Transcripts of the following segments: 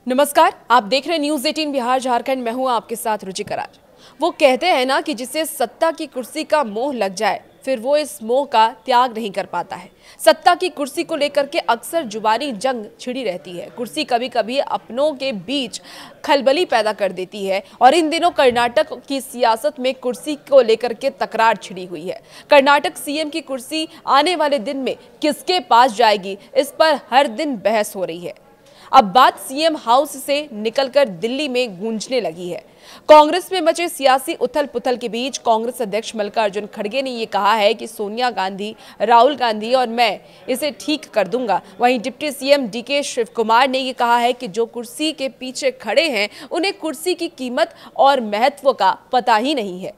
नमस्कार, आप देख रहे हैं न्यूज़ 18 बिहार झारखंड। मैं हूं आपके साथ रुचिका राज। वो कहते हैं ना कि जिसे सत्ता की कुर्सी का मोह लग जाए फिर वो इस मोह का त्याग नहीं कर पाता है। सत्ता की कुर्सी को लेकर के अक्सर जुबानी जंग छिड़ी रहती है। कुर्सी कभी कभी अपनों के बीच खलबली पैदा कर देती है और इन दिनों कर्नाटक की सियासत में कुर्सी को लेकर के तकरार छिड़ी हुई है। कर्नाटक सीएम की कुर्सी आने वाले दिन में किसके पास जाएगी, इस पर हर दिन बहस हो रही है। अब बात सीएम हाउस से निकलकर दिल्ली में गूंजने लगी है। कांग्रेस में मचे सियासी उथल पुथल के बीच कांग्रेस अध्यक्ष मल्लिकार्जुन खड़गे ने यह कहा है कि सोनिया गांधी, राहुल गांधी और मैं इसे ठीक कर दूंगा। वहीं deputy CM DK Shivakumar ने यह कहा है कि जो कुर्सी के पीछे खड़े हैं उन्हें कुर्सी की कीमत और महत्व का पता ही नहीं है।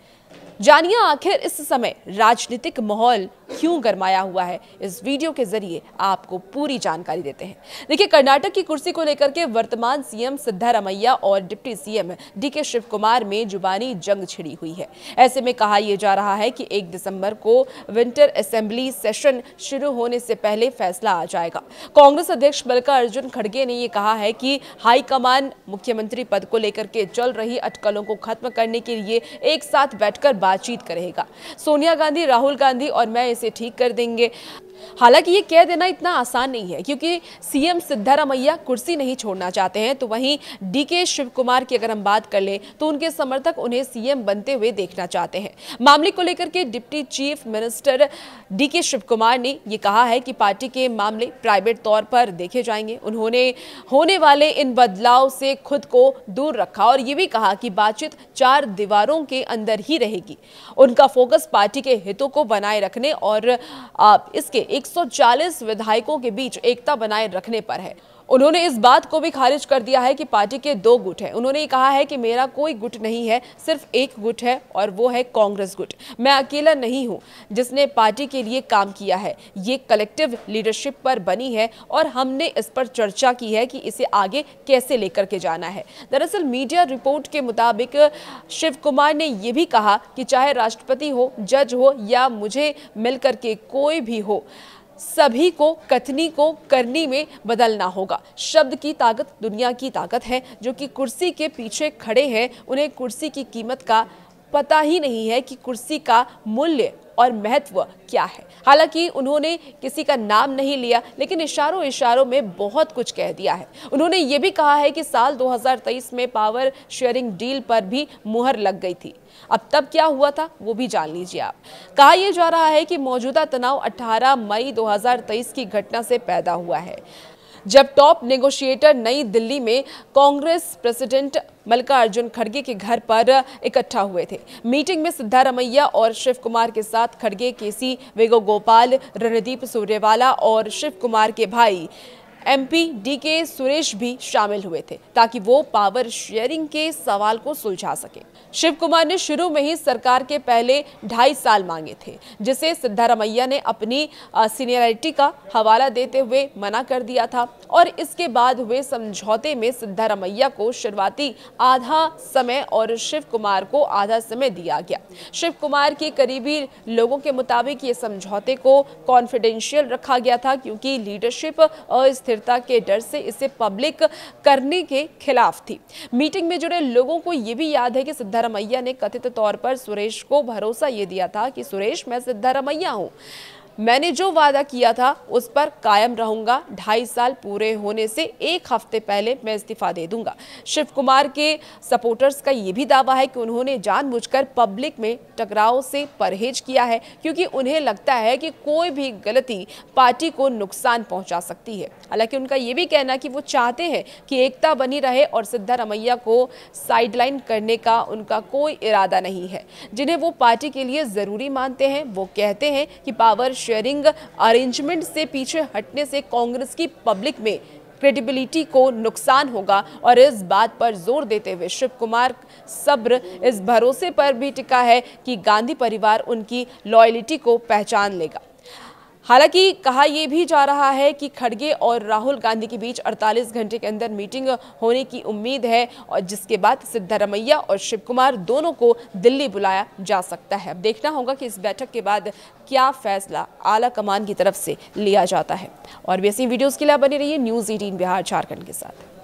जानिए आखिर इस समय राजनीतिक माहौल क्यों गरमाया हुआ है। इस वीडियो के जरिए आपको पूरी जानकारी देते हैं। देखिए, कर्नाटक की कुर्सी को लेकर के वर्तमान सीएम सिद्धारमैया और deputy CM DK Shivakumar में जुबानी जंग छिड़ी हुई है। ऐसे में कहा यह जा रहा है कि 1 दिसंबर को विंटर असेंबली सेशन शुरू होने से पहले फैसला आ जाएगा। कांग्रेस अध्यक्ष मल्लिकार्जुन खड़गे ने यह कहा है कि हाईकमान मुख्यमंत्री पद को लेकर के चल रही अटकलों को खत्म करने के लिए एक साथ बैठकर बातचीत करेगा। सोनिया गांधी, राहुल गांधी और मैं इसे ठीक कर देंगे। हालांकि ये कह देना इतना आसान नहीं है, क्योंकि सीएम सिद्धारमैया कुर्सी नहीं छोड़ना चाहते हैं। तो वहीं डीके शिव कुमार की अगर हम बात कर ले तो उनके समर्थक उन्हें सीएम बनते हुए देखना चाहते हैं। मामले को लेकर के deputy chief minister DK Shivakumar ने यह कहा है कि पार्टी के मामले प्राइवेट तौर पर देखे जाएंगे। उन्होंने होने वाले इन बदलाव से खुद को दूर रखा और ये भी कहा कि बातचीत 4 दीवारों के अंदर ही रहेगी। उनका फोकस पार्टी के हितों को बनाए रखने और इसके 140 विधायकों के बीच एकता बनाए रखने पर है। उन्होंने इस बात को भी खारिज कर दिया है कि पार्टी के 2 गुट हैं। उन्होंने ये कहा है कि मेरा कोई गुट नहीं है, सिर्फ एक गुट है और वो है कांग्रेस गुट। मैं अकेला नहीं हूं जिसने पार्टी के लिए काम किया है। ये कलेक्टिव लीडरशिप पर बनी है और हमने इस पर चर्चा की है कि इसे आगे कैसे लेकर के जाना है। दरअसल मीडिया रिपोर्ट के मुताबिक शिव कुमार ने यह भी कहा कि चाहे राष्ट्रपति हो, जज हो या मुझे मिलकर के कोई भी हो, सभी को कथनी को करनी में बदलना होगा। शब्द की ताकत दुनिया की ताकत है। जो कि कुर्सी के पीछे खड़े हैं उन्हें कुर्सी की कीमत का पता ही नहीं है कि कुर्सी का मूल्य और महत्व क्या है। हालांकि उन्होंने किसी का नाम नहीं लिया, लेकिन इशारों इशारों में बहुत कुछ कह दिया है। उन्होंने ये भी कहा है कि साल 2023 में पावर शेयरिंग डील पर भी मुहर लग गई थी। अब तब क्या हुआ था वो भी जान लीजिए आप। कहा यह जा रहा है कि मौजूदा तनाव 18 मई 2023 की घटना से पैदा हुआ है, जब टॉप नेगोशिएटर नई दिल्ली में कांग्रेस प्रेसिडेंट मल्लिकार्जुन खड़गे के घर पर इकट्ठा हुए थे। मीटिंग में सिद्धारमैया और शिव कुमार के साथ खड़गे, केसी वेणुगोपाल, रणदीप सुरजेवाला और शिव कुमार के भाई एमपी डीके सुरेश भी शामिल हुए थे, ताकि वो पावर शेयरिंग के सवाल को सुलझा सके। शिव कुमार ने शुरू में ही सरकार के पहले 2.5 साल मांगे थे, जिसे सिद्धारमैया ने अपनी सीनियरिटी का हवाला देते हुए मना कर दिया था और इसके बाद हुए समझौते में सिद्धारमैया को शुरुआती आधा समय और शिव कुमार को आधा समय दिया गया। शिव कुमार के करीबी लोगों के मुताबिक ये समझौते को कॉन्फिडेंशियल रखा गया था, क्योंकि लीडरशिप अस्थिरता के डर से इसे पब्लिक करने के खिलाफ थी। मीटिंग में जुड़े लोगों को यह भी याद है कि सिद्धारमैया ने कथित तौर पर सुरेश को भरोसा ये दिया था कि सुरेश, मैं सिद्धारमैया हूं, मैंने जो वादा किया था उस पर कायम रहूंगा। 2.5 साल पूरे होने से 1 हफ्ते पहले मैं इस्तीफा दे दूंगा। शिव कुमार के सपोर्टर्स का यह भी दावा है कि उन्होंने जानबूझकर पब्लिक में टकराव से परहेज किया है, क्योंकि उन्हें लगता है कि कोई भी गलती पार्टी को नुकसान पहुंचा सकती है। हालांकि उनका यह भी कहना कि वो चाहते हैं कि एकता बनी रहे और सिद्धारमैया को साइडलाइन करने का उनका कोई इरादा नहीं है। जिन्हें वो पार्टी के लिए जरूरी मानते हैं, वो कहते हैं कि पावर शेयरिंग अरेंजमेंट से पीछे हटने से कांग्रेस की पब्लिक में क्रेडिबिलिटी को नुकसान होगा। और इस बात पर जोर देते हुए शिव कुमार सब्र इस भरोसे पर भी टिका है कि गांधी परिवार उनकी लॉयल्टी को पहचान लेगा। हालांकि कहा यह भी जा रहा है कि खड़गे और राहुल गांधी के बीच 48 घंटे के अंदर मीटिंग होने की उम्मीद है, और जिसके बाद सिद्धारमैया और शिव कुमार दोनों को दिल्ली बुलाया जा सकता है। अब देखना होगा कि इस बैठक के बाद क्या फैसला आला कमान की तरफ से लिया जाता है। और भी ऐसी वीडियोस के लिए बने रहिए न्यूज़ 18 बिहार झारखंड के साथ।